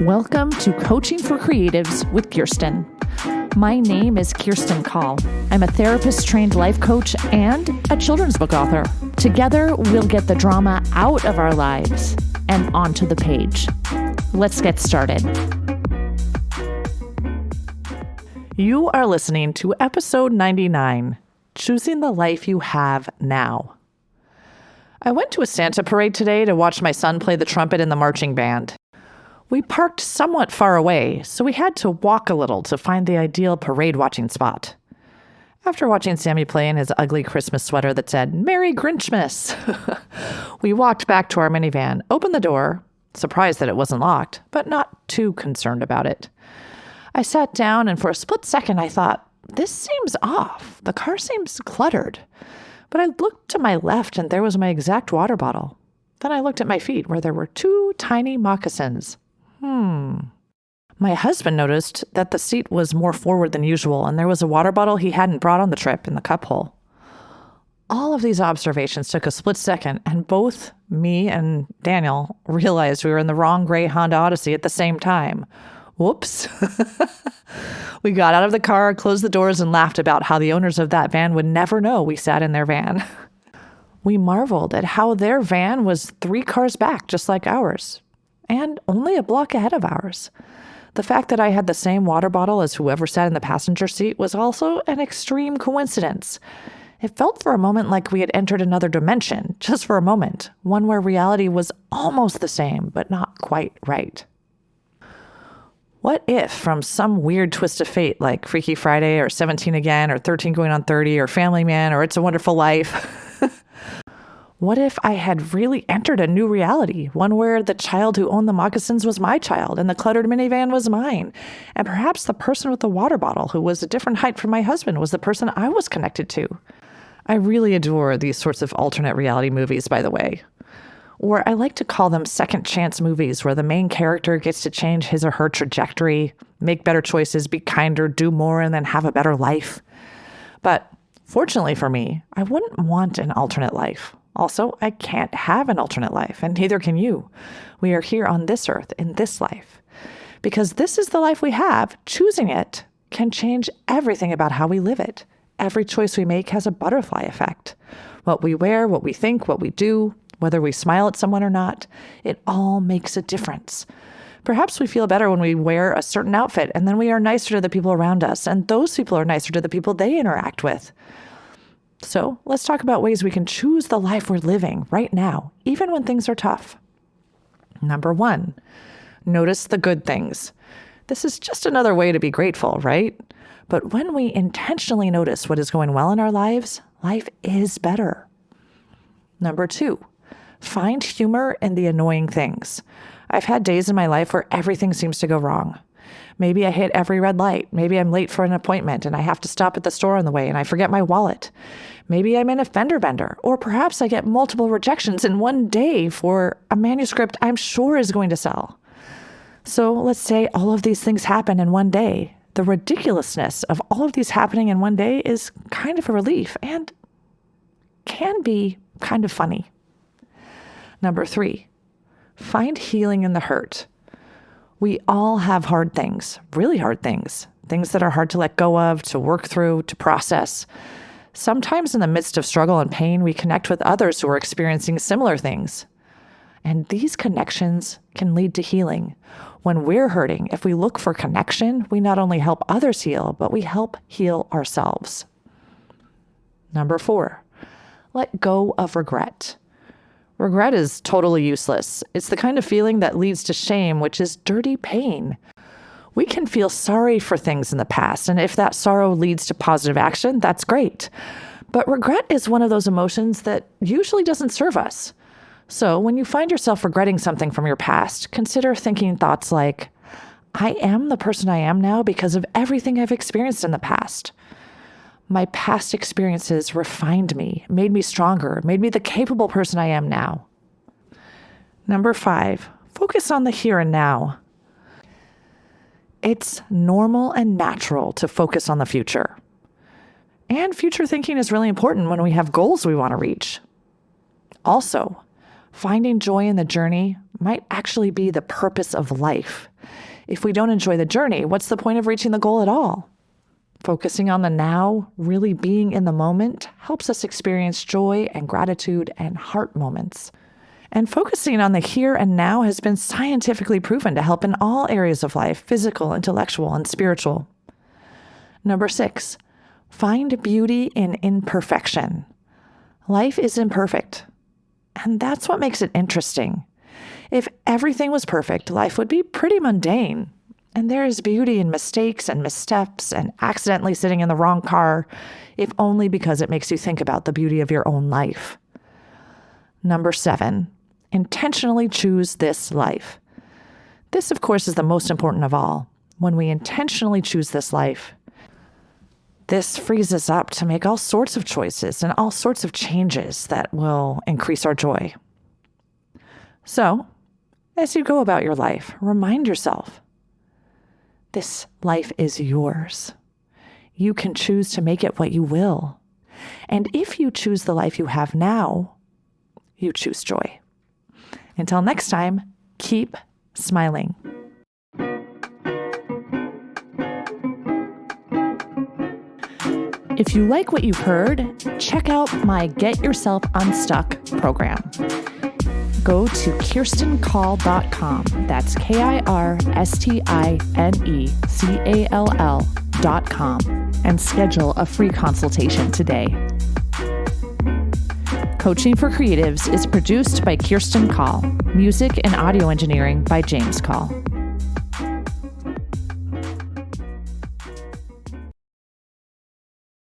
Welcome to Coaching for Creatives with Kirsten. My name is Kirsten Call. I'm a therapist-trained life coach and a children's book author. Together, we'll get the drama out of our lives and onto the page. Let's get started. You are listening to episode 99, Choosing the Life You Have Now. I went to a Santa parade today to watch my son play the trumpet in the marching band. We parked somewhat far away, so we had to walk a little to find the ideal parade watching spot. After watching Sammy play in his ugly Christmas sweater that said, "Merry Grinchmas," we walked back to our minivan, opened the door, surprised that it wasn't locked, but not too concerned about it. I sat down, and for a split second I thought, this seems off. The car seems cluttered. But I looked to my left, and there was my exact water bottle. Then I looked at my feet, where there were two tiny moccasins. My husband noticed that the seat was more forward than usual, and there was a water bottle he hadn't brought on the trip in the cup hole. All of these observations took a split second, and both me and Daniel realized we were in the wrong gray Honda Odyssey at the same time. Whoops. We got out of the car, closed the doors, and laughed about how the owners of that van would never know we sat in their van. We marveled at how their van was 3 cars back, just like ours, and only a block ahead of ours. The fact that I had the same water bottle as whoever sat in the passenger seat was also an extreme coincidence. It felt for a moment like we had entered another dimension, just for a moment, one where reality was almost the same, but not quite right. What if, from some weird twist of fate like Freaky Friday or 17 Again or 13 Going on 30 or Family Man or It's a Wonderful Life, what if I had really entered a new reality, one where the child who owned the moccasins was my child and the cluttered minivan was mine, and perhaps the person with the water bottle who was a different height from my husband was the person I was connected to? I really adore these sorts of alternate reality movies, by the way. Or I like to call them second chance movies where the main character gets to change his or her trajectory, make better choices, be kinder, do more, and then have a better life. But fortunately for me, I wouldn't want an alternate life. Also, I can't have an alternate life, and neither can you. We are here on this earth, in this life. Because this is the life we have, choosing it can change everything about how we live it. Every choice we make has a butterfly effect. What we wear, what we think, what we do, whether we smile at someone or not, it all makes a difference. Perhaps we feel better when we wear a certain outfit, and then we are nicer to the people around us, and those people are nicer to the people they interact with. So let's talk about ways we can choose the life we're living right now, even when things are tough. Number 1, notice the good things. This is just another way to be grateful, right? But when we intentionally notice what is going well in our lives, life is better. Number 2, find humor in the annoying things. I've had days in my life where everything seems to go wrong. Maybe I hit every red light. Maybe I'm late for an appointment and I have to stop at the store on the way and I forget my wallet. Maybe I'm in a fender bender, or perhaps I get multiple rejections in one day for a manuscript I'm sure is going to sell. So let's say all of these things happen in one day. The ridiculousness of all of these happening in one day is kind of a relief and can be kind of funny. Number 3, find healing in the hurt. We all have hard things, really hard things that are hard to let go of, to work through, to process. Sometimes in the midst of struggle and pain, we connect with others who are experiencing similar things. And these connections can lead to healing. When we're hurting, if we look for connection, we not only help others heal, but we help heal ourselves. Number 4, let go of regret. Regret is totally useless. It's the kind of feeling that leads to shame, which is dirty pain. We can feel sorry for things in the past, and if that sorrow leads to positive action, that's great. But regret is one of those emotions that usually doesn't serve us. So when you find yourself regretting something from your past, consider thinking thoughts like, I am the person I am now because of everything I've experienced in the past. My past experiences refined me, made me stronger, made me the capable person I am now. Number 5, focus on the here and now. It's normal and natural to focus on the future. And future thinking is really important when we have goals we want to reach. Also, Finding joy in the journey might actually be the purpose of life. If we don't enjoy the journey, what's the point of reaching the goal at all? Focusing on the now, really being in the moment, helps us experience joy and gratitude and heart moments. And focusing on the here and now has been scientifically proven to help in all areas of life, physical, intellectual, and spiritual. Number 6, find beauty in imperfection. Life is imperfect, and that's what makes it interesting. If everything was perfect, life would be pretty mundane. And there is beauty in mistakes and missteps and accidentally sitting in the wrong car, if only because it makes you think about the beauty of your own life. Number 7, intentionally choose this life. This, of course, is the most important of all. When we intentionally choose this life, this frees us up to make all sorts of choices and all sorts of changes that will increase our joy. So, as you go about your life, remind yourself, this life is yours. You can choose to make it what you will. And if you choose the life you have now, you choose joy. Until next time, keep smiling. If you like what you've heard, check out my Get Yourself Unstuck program. Go to KirstenCall.com. That's KirstineCall.com and schedule a free consultation today. Coaching for Creatives is produced by Kirsten Call. Music and audio engineering by James Call.